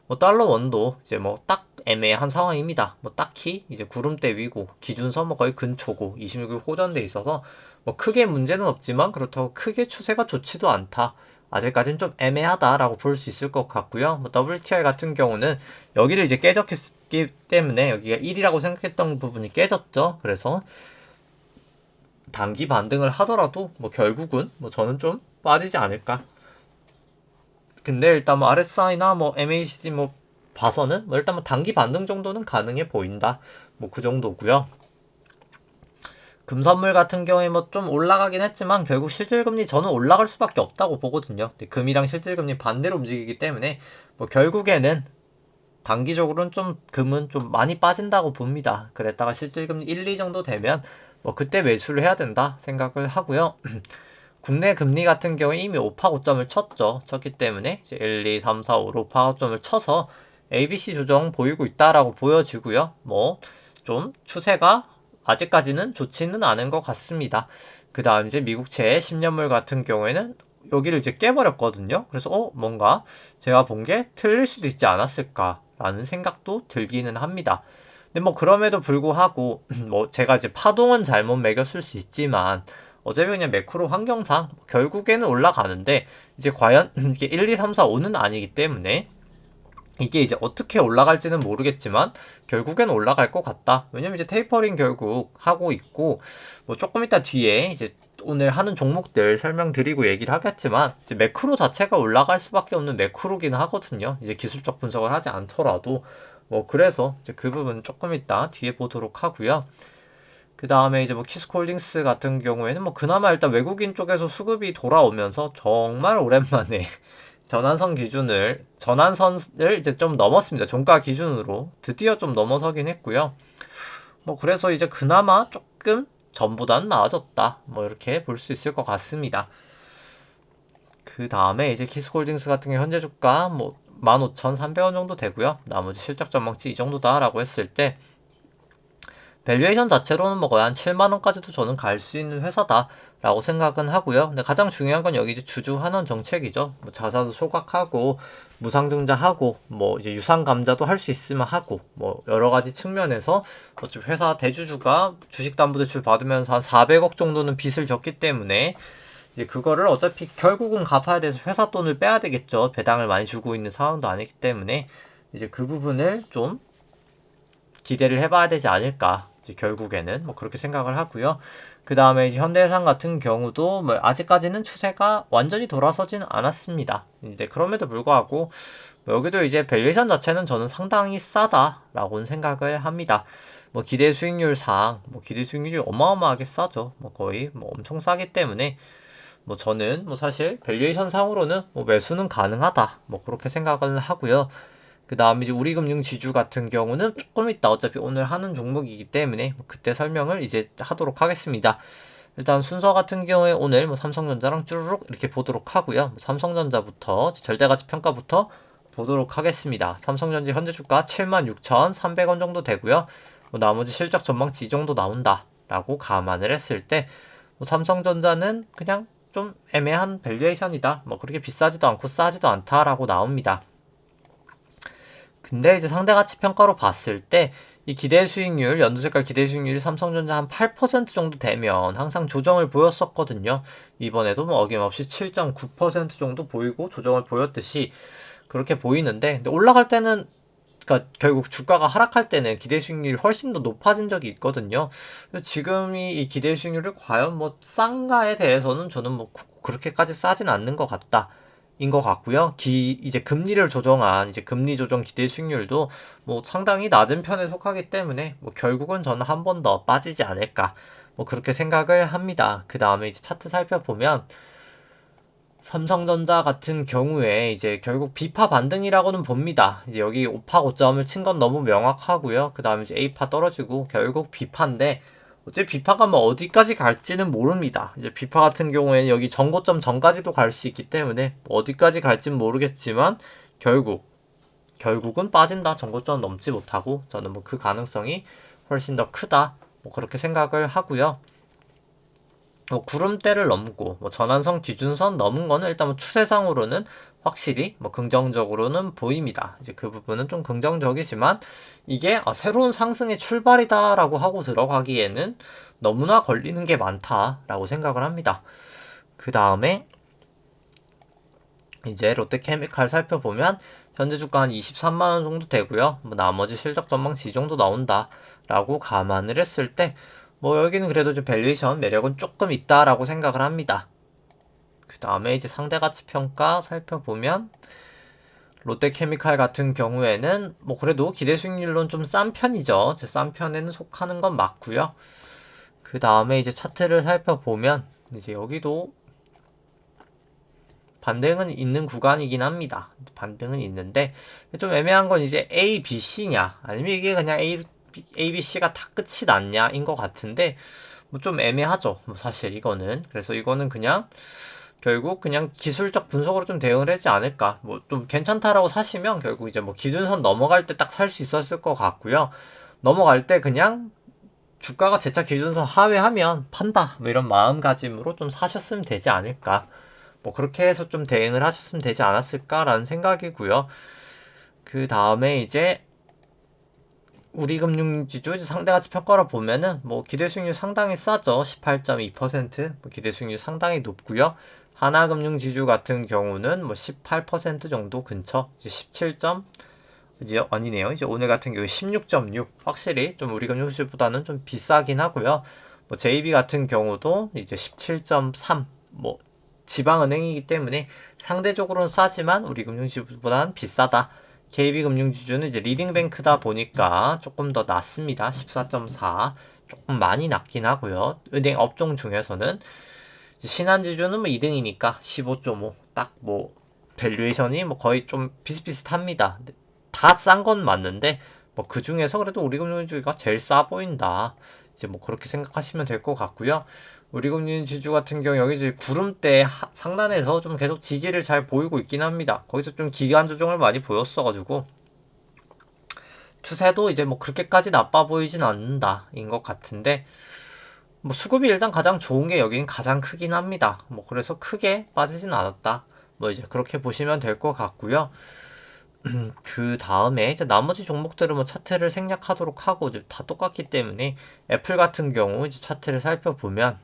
뭐 달러 원도 이제 뭐 딱 애매한 상황입니다. 뭐 딱히 이제 구름대 위고 기준선 뭐 거의 근초고 26일 호전돼 있어서 뭐 크게 문제는 없지만 그렇다고 크게 추세가 좋지도 않다. 아직까지는 좀 애매하다라고 볼 수 있을 것 같고요. 뭐 WTI 같은 경우는 여기를 이제 깨졌기 때문에 여기가 1이라고 생각했던 부분이 깨졌죠. 그래서 단기 반등을 하더라도 뭐 결국은 뭐 저는 좀 빠지지 않을까. 근데 일단 뭐 RSI나 뭐 MACD 뭐 봐서는 뭐 일단 뭐 단기 반등 정도는 가능해 보인다. 뭐 그 정도고요. 금선물 같은 경우에 뭐 좀 올라가긴 했지만 결국 실질금리 저는 올라갈 수밖에 없다고 보거든요. 근데 금이랑 실질금리 반대로 움직이기 때문에 뭐 결국에는 단기적으로는 좀 금은 좀 많이 빠진다고 봅니다. 그랬다가 실질금리 1, 2 정도 되면 뭐 그때 매수를 해야 된다 생각을 하고요. 국내 금리 같은 경우에 이미 5파 고점을 쳤기 때문에 이제 1, 2, 3, 4, 5, 5파 고점을 쳐서 ABC 조정 보이고 있다라고 보여지고요. 뭐 좀 추세가 아직까지는 좋지는 않은 것 같습니다. 그 다음 이제 미국채 10년물 같은 경우에는 여기를 이제 깨버렸거든요. 그래서 뭔가 제가 본 게 틀릴 수도 있지 않았을까라는 생각도 들기는 합니다. 근데 뭐 그럼에도 불구하고 뭐 제가 이제 파동은 잘못 매겼을 수 있지만 어차피 그냥 매크로 환경상 결국에는 올라가는데 이제 과연 이게 1, 2, 3, 4, 5는 아니기 때문에 이게 이제 어떻게 올라갈지는 모르겠지만 결국엔 올라갈 것 같다. 왜냐면 이제 테이퍼링 결국 하고 있고 뭐 조금 이따 뒤에 이제 오늘 하는 종목들 설명드리고 얘기를 하겠지만 이제 매크로 자체가 올라갈 수밖에 없는 매크로기는 하거든요. 이제 기술적 분석을 하지 않더라도 뭐 그래서 이제 그 부분 조금 이따 뒤에 보도록 하고요. 그 다음에 이제 뭐 키스콜딩스 같은 경우에는 뭐 그나마 일단 외국인 쪽에서 수급이 돌아오면서 정말 오랜만에 전환선을 이제 좀 넘었습니다. 종가 기준으로 드디어 좀 넘어서긴 했고요. 뭐 그래서 이제 그나마 조금 전보다는 나아졌다. 뭐 이렇게 볼 수 있을 것 같습니다. 그 다음에 이제 키스홀딩스 같은 경우 현재 주가 뭐 15,300원 정도 되고요. 나머지 실적 전망치 이 정도다라고 했을 때 밸류에이션 자체로는 뭐 거의 한 7만원까지도 저는 갈 수 있는 회사다라고 생각은 하고요. 근데 가장 중요한 건 여기 이제 주주 환원 정책이죠. 뭐 자사도 소각하고 무상증자하고 뭐 이제 유상 감자도 할 수 있으면 하고 뭐 여러 가지 측면에서 어차피 회사 대주주가 주식담보대출 받으면서 한 400억 정도는 빚을 졌기 때문에 이제 그거를 어차피 결국은 갚아야 돼서 회사 돈을 빼야 되겠죠. 배당을 많이 주고 있는 상황도 아니기 때문에 이제 그 부분을 좀 기대를 해봐야 되지 않을까. 이제 결국에는 뭐 그렇게 생각을 하고요. 그 다음에 현대해상 같은 경우도 뭐 아직까지는 추세가 완전히 돌아서지는 않았습니다. 이제 그럼에도 불구하고 뭐 여기도 이제 밸류에이션 자체는 저는 상당히 싸다라고는 생각을 합니다. 뭐 기대 수익률상 뭐 기대 수익률이 어마어마하게 싸죠. 뭐 거의 뭐 엄청 싸기 때문에 뭐 저는 뭐 사실 밸류에이션 상으로는 뭐 매수는 가능하다. 뭐 그렇게 생각을 하고요. 그 다음에 이제 우리금융 지주 같은 경우는 조금 이따 어차피 오늘 하는 종목이기 때문에 뭐 그때 설명을 이제 하도록 하겠습니다. 일단 순서 같은 경우에 오늘 뭐 삼성전자랑 쭈루룩 이렇게 보도록 하고요. 뭐 삼성전자부터 절대가치 평가부터 보도록 하겠습니다. 삼성전자 현재 주가 76,300원 정도 되고요. 뭐 나머지 실적 전망치 이 정도 나온다 라고 감안을 했을 때 뭐 삼성전자는 그냥 좀 애매한 밸류에이션이다. 뭐 그렇게 비싸지도 않고 싸지도 않다라고 나옵니다. 근데 이제 상대가치 평가로 봤을 때 이 기대 수익률, 연두색깔 기대 수익률이 삼성전자 한 8% 정도 되면 항상 조정을 보였었거든요. 이번에도 뭐 어김없이 7.9% 정도 보이고 조정을 보였듯이 그렇게 보이는데, 근데 올라갈 때는, 그러니까 결국 주가가 하락할 때는 기대 수익률이 훨씬 더 높아진 적이 있거든요. 그래서 지금이 이 기대 수익률이 과연 뭐 싼가에 대해서는 저는 뭐 그렇게까지 싸진 않는 것 같다. 인 것 같고요. 이제 금리를 조정한 이제 금리 조정 기대 수익률도 뭐 상당히 낮은 편에 속하기 때문에 뭐 결국은 저는 한 번 더 빠지지 않을까 뭐 그렇게 생각을 합니다. 그 다음에 이제 차트 살펴보면 삼성전자 같은 경우에 이제 결국 비파 반등이라고는 봅니다. 이제 여기 5파 고점을 친 건 너무 명확하고요. 그 다음에 이제 A파 떨어지고 결국 비파인데, 어차피 비파가 뭐 어디까지 갈지는 모릅니다. 이제 비파 같은 경우에는 여기 전고점 전까지도 갈 수 있기 때문에 뭐 어디까지 갈지는 모르겠지만 결국은 빠진다. 전고점 넘지 못하고 저는 뭐 그 가능성이 훨씬 더 크다. 뭐 그렇게 생각을 하고요. 뭐 구름대를 넘고 뭐 전환선 기준선 넘은 거는 일단 뭐 추세상으로는 확실히 뭐 긍정적으로는 보입니다. 이제 그 부분은 좀 긍정적이지만 이게 새로운 상승의 출발이다라고 하고 들어가기에는 너무나 걸리는 게 많다라고 생각을 합니다. 그 다음에 이제 롯데케미칼 살펴보면 현재 주가 한 23만원 정도 되고요. 뭐 나머지 실적 전망치 이 정도 나온다라고 감안을 했을 때 뭐 여기는 그래도 좀 밸류에이션 매력은 조금 있다라고 생각을 합니다. 그 다음에 이제 상대가치 평가 살펴보면 롯데케미칼 같은 경우에는 뭐 그래도 기대 수익률로는 좀 싼 편이죠. 싼 편에는 속하는 건 맞고요. 그 다음에 이제 차트를 살펴보면 이제 여기도 반등은 있는 구간이긴 합니다. 반등은 있는데 좀 애매한 건 이제 A, B, C냐 아니면 이게 그냥 A, B, C가 다 끝이 났냐인 것 같은데 뭐 좀 애매하죠. 뭐 사실 이거는. 그래서 이거는 그냥 결국 그냥 기술적 분석으로 좀 대응을 하지 않을까. 뭐 좀 괜찮다라고 사시면 결국 이제 뭐 기준선 넘어갈 때 딱 살 수 있었을 것 같고요. 넘어갈 때 그냥 주가가 재차 기준선 하회하면 판다. 뭐 이런 마음가짐으로 좀 사셨으면 되지 않을까. 뭐 그렇게 해서 좀 대응을 하셨으면 되지 않았을까라는 생각이고요. 그 다음에 이제 우리금융지주 상대가치 평가를 보면은 뭐 기대 수익률 상당히 싸죠. 18.2%. 뭐 기대 수익률 상당히 높고요. 하나금융지주 같은 경우는 뭐 18% 정도 근처. 이제 17. 이제 아니네요. 이제 오늘 같은 경우 16.6. 확실히 좀 우리금융지주보다는 좀 비싸긴 하고요. 뭐 JB 같은 경우도 이제 17.3. 뭐 지방은행이기 때문에 상대적으로는 싸지만 우리금융지주보다는 비싸다. KB금융지주는 이제 리딩뱅크다 보니까 조금 더 낮습니다. 14.4. 조금 많이 낮긴 하고요. 은행 업종 중에서는 신한지주는 뭐 2등이니까 15.5. 딱 뭐 밸류에이션이 뭐 거의 좀 비슷비슷합니다. 다 싼 건 맞는데 뭐 그 중에서 그래도 우리금융지주가 제일 싸 보인다. 이제 뭐 그렇게 생각하시면 될 것 같고요. 우리금융지주 같은 경우 여기 이제 구름대 상단에서 좀 계속 지지를 잘 보이고 있긴 합니다. 거기서 좀 기간 조정을 많이 보였어가지고 추세도 이제 뭐 그렇게까지 나빠 보이진 않는다 인 것 같은데, 뭐 수급이 일단 가장 좋은 게 여기는 가장 크긴 합니다. 뭐 그래서 크게 빠지진 않았다. 뭐 이제 그렇게 보시면 될 것 같고요. 그 다음에 이제 나머지 종목들은 뭐 차트를 생략하도록 하고 이제 다 똑같기 때문에 애플 같은 경우 이제 차트를 살펴보면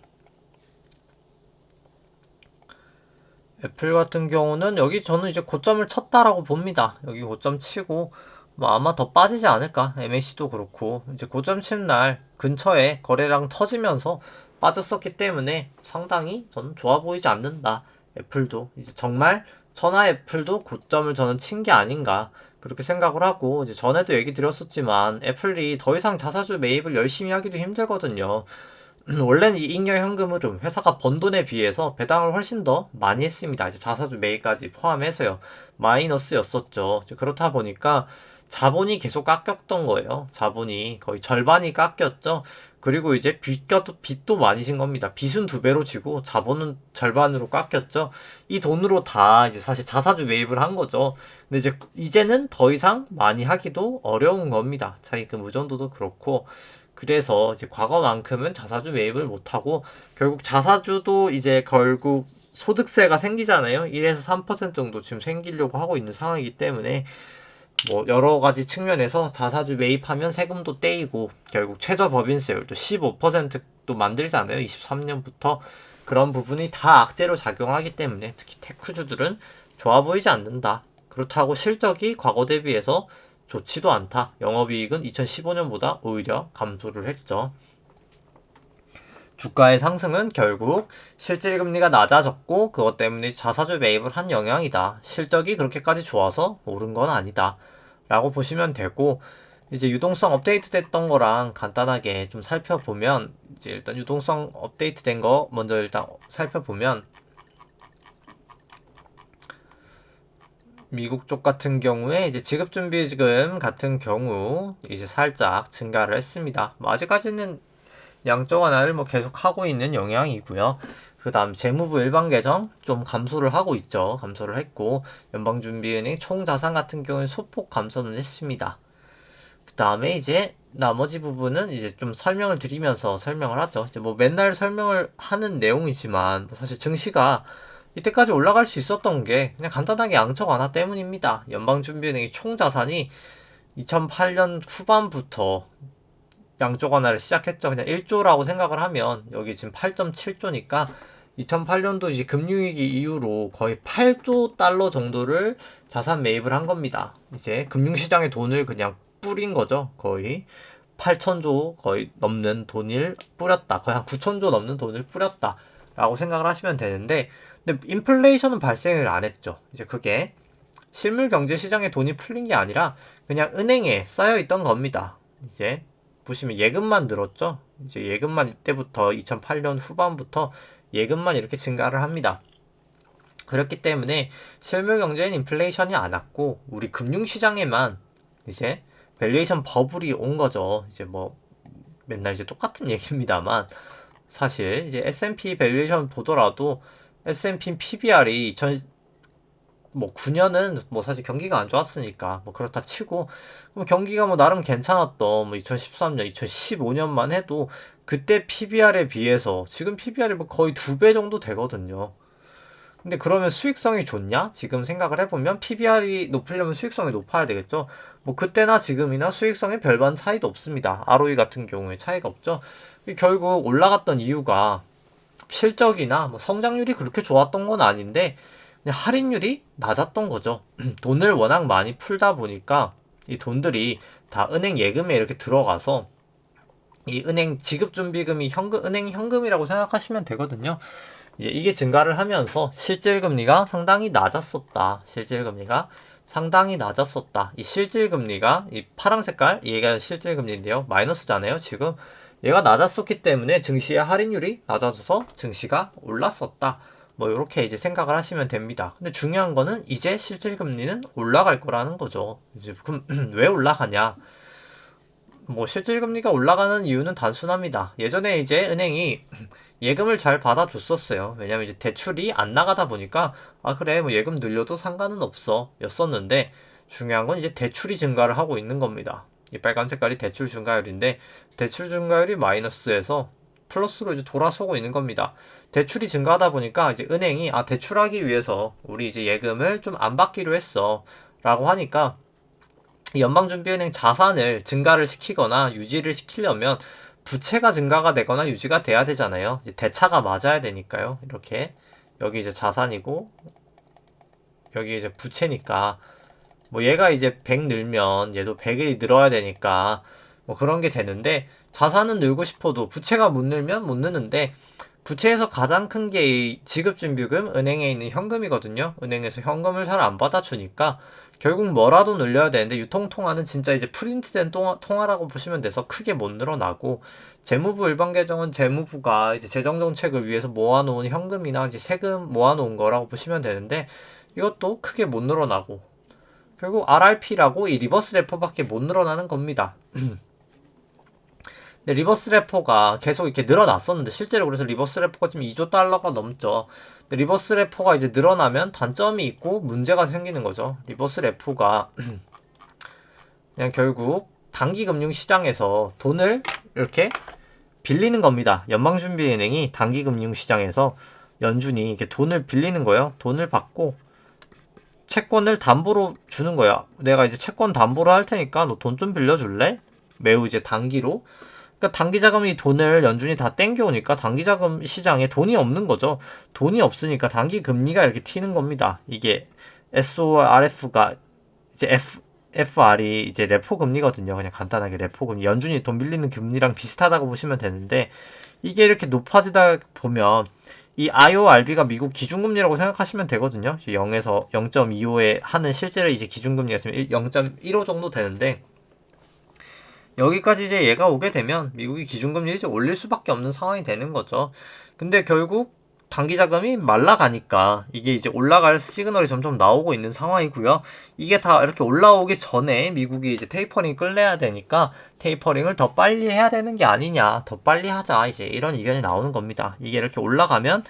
애플 같은 경우는 여기 저는 이제 고점을 쳤다라고 봅니다. 여기 고점 치고 뭐 아마 더 빠지지 않을까. MAC도 그렇고 이제 고점 친 날 근처에 거래량 터지면서 빠졌었기 때문에 상당히 저는 좋아 보이지 않는다. 애플도 이제 정말 천하 애플도 고점을 저는 친 게 아닌가 그렇게 생각을 하고, 이제 전에도 얘기 드렸었지만 애플이 더 이상 자사주 매입을 열심히 하기도 힘들거든요. 원래는 이 잉여 현금 흐름, 회사가 번 돈에 비해서 배당을 훨씬 더 많이 했습니다. 이제 자사주 매입까지 포함해서요. 마이너스였었죠. 그렇다 보니까 자본이 계속 깎였던 거예요. 자본이 거의 절반이 깎였죠. 그리고 이제 빚도 많이 진 겁니다. 빚은 2배로 지고 자본은 절반으로 깎였죠. 이 돈으로 다 이제 사실 자사주 매입을 한 거죠. 근데 이제는 더 이상 많이 하기도 어려운 겁니다. 차익금 의존도도 그렇고. 그래서 이제 과거만큼은 자사주 매입을 못 하고 결국 자사주도 이제 결국 소득세가 생기잖아요. 1에서 3% 정도 지금 생기려고 하고 있는 상황이기 때문에 뭐 여러 가지 측면에서 자사주 매입하면 세금도 떼이고 결국 최저 법인세율도 15%도 만들잖아요. 23년부터 그런 부분이 다 악재로 작용하기 때문에 특히 테크주들은 좋아 보이지 않는다. 그렇다고 실적이 과거 대비해서 좋지도 않다. 영업이익은 2015년보다 오히려 감소를 했죠. 주가의 상승은 결국 실질금리가 낮아졌고 그것 때문에 자사주 매입을 한 영향이다. 실적이 그렇게까지 좋아서 오른 건 아니다. 라고 보시면 되고 이제 유동성 업데이트 됐던 거랑 간단하게 좀 살펴보면 이제 일단 유동성 업데이트 된 거 먼저 일단 살펴보면 미국 쪽 같은 경우에 이제 지급준비금 같은 경우 이제 살짝 증가를 했습니다. 뭐 아직까지는 양적 완화를 뭐 계속 하고 있는 영향이고요. 그 다음 재무부 일반 계정 좀 감소를 하고 있죠. 감소를 했고 연방준비은행 총자산 같은 경우에 소폭 감소는 했습니다. 그 다음에 이제 나머지 부분은 이제 좀 설명을 드리면서 설명을 하죠. 이제 뭐 맨날 설명을 하는 내용이지만 사실 증시가 이때까지 올라갈 수 있었던 게 그냥 간단하게 양적 완화 때문입니다. 연방준비은행의 총자산이 2008년 후반부터 양적 완화를 시작했죠. 그냥 1조라고 생각을 하면 여기 지금 8.7조니까 2008년도 이제 금융위기 이후로 거의 8조 달러 정도를 자산 매입을 한 겁니다. 이제 금융시장에 돈을 그냥 뿌린 거죠. 거의 8천조 거의 넘는 돈을 뿌렸다. 거의 한 9천조 넘는 돈을 뿌렸다. 라고 생각을 하시면 되는데 근데 인플레이션은 발생을 안 했죠. 이제 그게 실물 경제 시장에 돈이 풀린 게 아니라 그냥 은행에 쌓여 있던 겁니다. 이제 보시면 예금만 늘었죠. 이제 예금만 이때부터 2008년 후반부터 예금만 이렇게 증가를 합니다. 그렇기 때문에 실물 경제엔 인플레이션이 안 왔고 우리 금융시장에만 이제 밸류에이션 버블이 온 거죠. 이제 뭐 맨날 이제 똑같은 얘기입니다만 사실 이제 S&P 밸류에이션 보더라도 S&P PBR이 9년은 뭐 사실 경기가 안 좋았으니까 뭐 그렇다 치고 뭐 경기가 뭐 나름 괜찮았던 뭐 2013년, 2015년만 해도 그때 PBR에 비해서 지금 PBR이 뭐 거의 2배 정도 되거든요. 근데 그러면 수익성이 좋냐? 지금 생각을 해보면 PBR이 높으려면 수익성이 높아야 되겠죠. 뭐 그때나 지금이나 수익성에 별반 차이도 없습니다. ROE 같은 경우에 차이가 없죠. 결국 올라갔던 이유가 실적이나 뭐 성장률이 그렇게 좋았던 건 아닌데 그냥 할인율이 낮았던 거죠. 돈을 워낙 많이 풀다 보니까 이 돈들이 다 은행 예금에 이렇게 들어가서 이 은행 지급준비금이 은행 현금이라고 생각하시면 되거든요. 이제 이게 증가를 하면서 실질금리가 상당히 낮았었다. 실질금리가 상당히 낮았었다. 이 실질금리가 이 파란 색깔 얘가 실질금리인데요. 마이너스잖아요. 지금 얘가 낮았었기 때문에 증시의 할인율이 낮아져서 증시가 올랐었다. 뭐 이렇게 이제 생각을 하시면 됩니다. 근데 중요한 거는 이제 실질금리는 올라갈 거라는 거죠. 이제 그럼 왜 올라가냐? 뭐 실질금리가 올라가는 이유는 단순합니다. 예전에 이제 은행이 예금을 잘 받아줬었어요. 왜냐면 이제 대출이 안 나가다 보니까 아 그래 뭐 예금 늘려도 상관은 없어 였었는데 중요한 건 이제 대출이 증가를 하고 있는 겁니다. 이 빨간 색깔이 대출 증가율인데 대출 증가율이 마이너스에서 플러스로 이제 돌아서고 있는 겁니다. 대출이 증가하다 보니까 이제 은행이 아 대출하기 위해서 우리 이제 예금을 좀 안 받기로 했어 라고 하니까 연방준비은행 자산을 증가를 시키거나 유지를 시키려면 부채가 증가가 되거나 유지가 돼야 되잖아요. 이제 대차가 맞아야 되니까요. 이렇게 여기 이제 자산이고 여기 이제 부채니까 뭐 얘가 이제 100 늘면 얘도 100이 늘어야 되니까 뭐 그런 게 되는데 자산은 늘고 싶어도 부채가 못 늘면 못 느는데 부채에서 가장 큰 게 지급준비금 은행에 있는 현금이거든요. 은행에서 현금을 잘 안 받아주니까 결국 뭐라도 늘려야 되는데 유통통화는 진짜 이제 프린트된 통화라고 보시면 돼서 크게 못 늘어나고 재무부 일반 계정은 재무부가 이제 재정정책을 위해서 모아놓은 현금이나 이제 세금 모아놓은 거라고 보시면 되는데 이것도 크게 못 늘어나고 결국 RRP라고 이 리버스 레포밖에 못 늘어나는 겁니다. 근데 리버스 레포가 계속 이렇게 늘어났었는데 실제로 그래서 리버스 레포가 지금 2조 달러가 넘죠. 근데 리버스 레포가 이제 늘어나면 단점이 있고 문제가 생기는 거죠. 리버스 레포가 그냥 결국 단기 금융 시장에서 돈을 이렇게 빌리는 겁니다. 연방준비은행이 단기 금융 시장에서 연준이 이렇게 돈을 빌리는 거예요. 돈을 받고 채권을 담보로 주는 거야. 내가 이제 채권 담보로 할 테니까 너 돈 좀 빌려줄래? 매우 이제 단기로. 그러니까 단기자금이 돈을 연준이 다 땡겨오니까 단기자금 시장에 돈이 없는 거죠. 돈이 없으니까 단기 금리가 이렇게 튀는 겁니다. 이게 SORF가 이제 FR이 이제 레포 금리거든요. 그냥 간단하게 레포 금리. 연준이 돈 빌리는 금리랑 비슷하다고 보시면 되는데 이게 이렇게 높아지다 보면 이 IORB가 미국 기준금리라고 생각하시면 되거든요. 0에서 0.25에 하는 실제로 이제 기준금리가 있으면 0.15 정도 되는데 여기까지 이제 얘가 오게 되면 미국이 기준금리를 이제 올릴 수밖에 없는 상황이 되는 거죠. 근데 결국 단기자금이 말라가니까 이게 이제 올라갈 시그널이 점점 나오고 있는 상황이고요. 이게 다 이렇게 올라오기 전에 미국이 이제 테이퍼링 끌내야 되니까 테이퍼링을 더 빨리 해야 되는 게 아니냐, 더 빨리 하자, 이제 이런 의견이 나오는 겁니다. 이게 이렇게 올라가면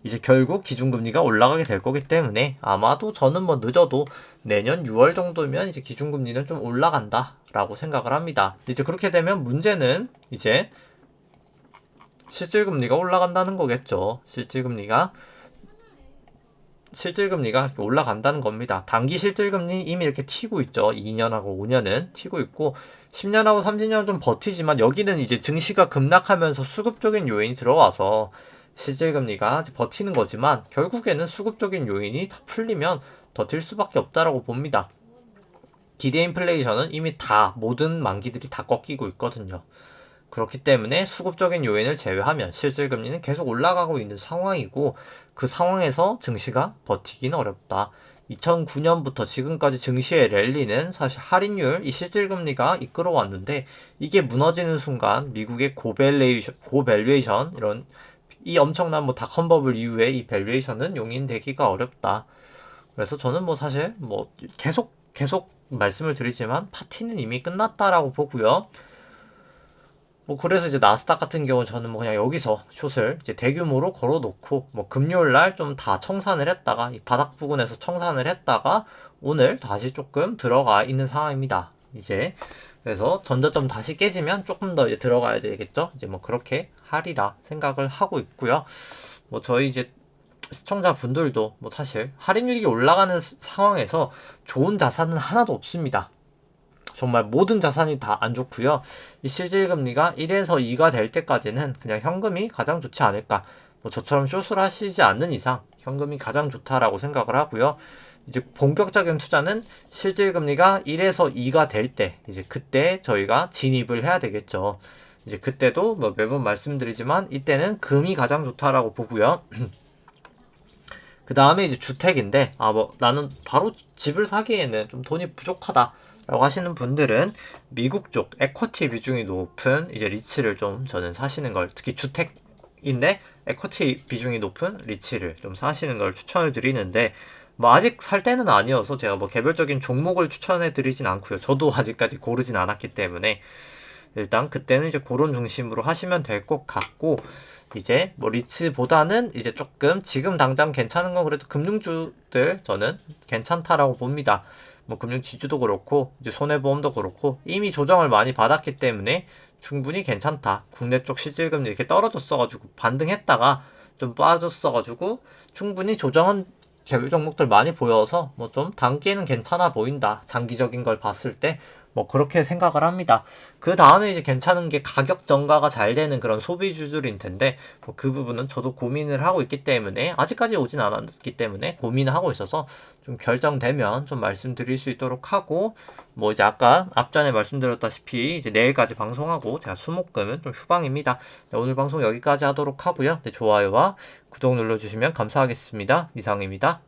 이제 결국 기준금리가 올라가게 될 거기 때문에 아마도 저는 뭐 늦어도 내년 6월 정도면 이제 기준금리는 좀 올라간다 라고 생각을 합니다. 이제 그렇게 되면 문제는 이제 실질금리가 올라간다는 거겠죠. 실질금리가 올라간다는 겁니다. 단기 실질금리 이미 이렇게 튀고 있죠. 2년하고 5년은 튀고 있고 10년하고 30년은 좀 버티지만 여기는 이제 증시가 급락하면서 수급적인 요인이 들어와서 실질금리가 버티는 거지만 결국에는 수급적인 요인이 다 풀리면 버틸 수밖에 없다라고 봅니다. 기대 인플레이션은 이미 다 모든 만기들이 다 꺾이고 있거든요. 그렇기 때문에 수급적인 요인을 제외하면 실질금리는 계속 올라가고 있는 상황이고 그 상황에서 증시가 버티기는 어렵다. 2009년부터 지금까지 증시의 랠리는 사실 할인율, 이 실질금리가 이끌어왔는데 이게 무너지는 순간 미국의 고밸류에이션 이런 이 엄청난 뭐 닷컴 버블 이후에 이 밸류에이션은 용인되기가 어렵다. 그래서 저는 뭐 사실 뭐 계속 말씀을 드리지만 파티는 이미 끝났다라고 보고요. 뭐 그래서 이제 나스닥 같은 경우 저는 뭐 그냥 여기서 숏을 이제 대규모로 걸어놓고 뭐 금요일 날 좀 다 청산을 했다가 이 바닥 부근에서 청산을 했다가 오늘 다시 조금 들어가 있는 상황입니다. 이제 그래서 전저점 다시 깨지면 조금 더 이제 들어가야 되겠죠. 이제 뭐 그렇게 하리라 생각을 하고 있고요. 뭐 저희 이제 시청자분들도 뭐 사실 할인율이 올라가는 상황에서 좋은 자산은 하나도 없습니다. 정말 모든 자산이 다 안 좋고요. 이 실질금리가 1에서 2가 될 때까지는 그냥 현금이 가장 좋지 않을까. 뭐 저처럼 숏을 하시지 않는 이상 현금이 가장 좋다라고 생각을 하고요. 이제 본격적인 투자는 실질금리가 1에서 2가 될 때 이제 그때 저희가 진입을 해야 되겠죠. 이제 그때도 뭐 매번 말씀드리지만 이때는 금이 가장 좋다라고 보고요. 그 다음에 이제 주택인데 뭐 나는 바로 집을 사기에는 좀 돈이 부족하다 라고 하시는 분들은 미국 쪽 에쿼티 비중이 높은 이제 리츠를 좀 저는 사시는 걸, 특히 주택인데 에쿼티 비중이 높은 리츠를 좀 사시는 걸 추천을 드리는데 뭐 아직 살 때는 아니어서 제가 뭐 개별적인 종목을 추천해 드리진 않고요. 저도 아직까지 고르진 않았기 때문에 일단 그때는 이제 그런 중심으로 하시면 될 것 같고, 이제 뭐 리츠보다는 이제 조금 지금 당장 괜찮은 건 그래도 금융주들 저는 괜찮다라고 봅니다. 뭐 금융지주도 그렇고 이제 손해보험도 그렇고 이미 조정을 많이 받았기 때문에 충분히 괜찮다. 국내 쪽 실질금리 이렇게 떨어졌어가지고 반등했다가 좀 빠졌어가지고 충분히 조정은 개별 종목들 많이 보여서 뭐 좀 단기에는 괜찮아 보인다. 장기적인 걸 봤을 때 뭐 그렇게 생각을 합니다. 그 다음에 이제 괜찮은 게 가격 전가가 잘 되는 그런 소비주들인 텐데 뭐 그 부분은 저도 고민을 하고 있기 때문에 아직까지 오진 않았기 때문에 고민을 하고 있어서 좀 결정되면 좀 말씀드릴 수 있도록 하고, 뭐 이제 아까 앞전에 말씀드렸다시피 이제 내일까지 방송하고 제가 수목금은 좀 휴방입니다. 네, 오늘 방송 여기까지 하도록 하고요. 네, 좋아요와 구독 눌러주시면 감사하겠습니다. 이상입니다.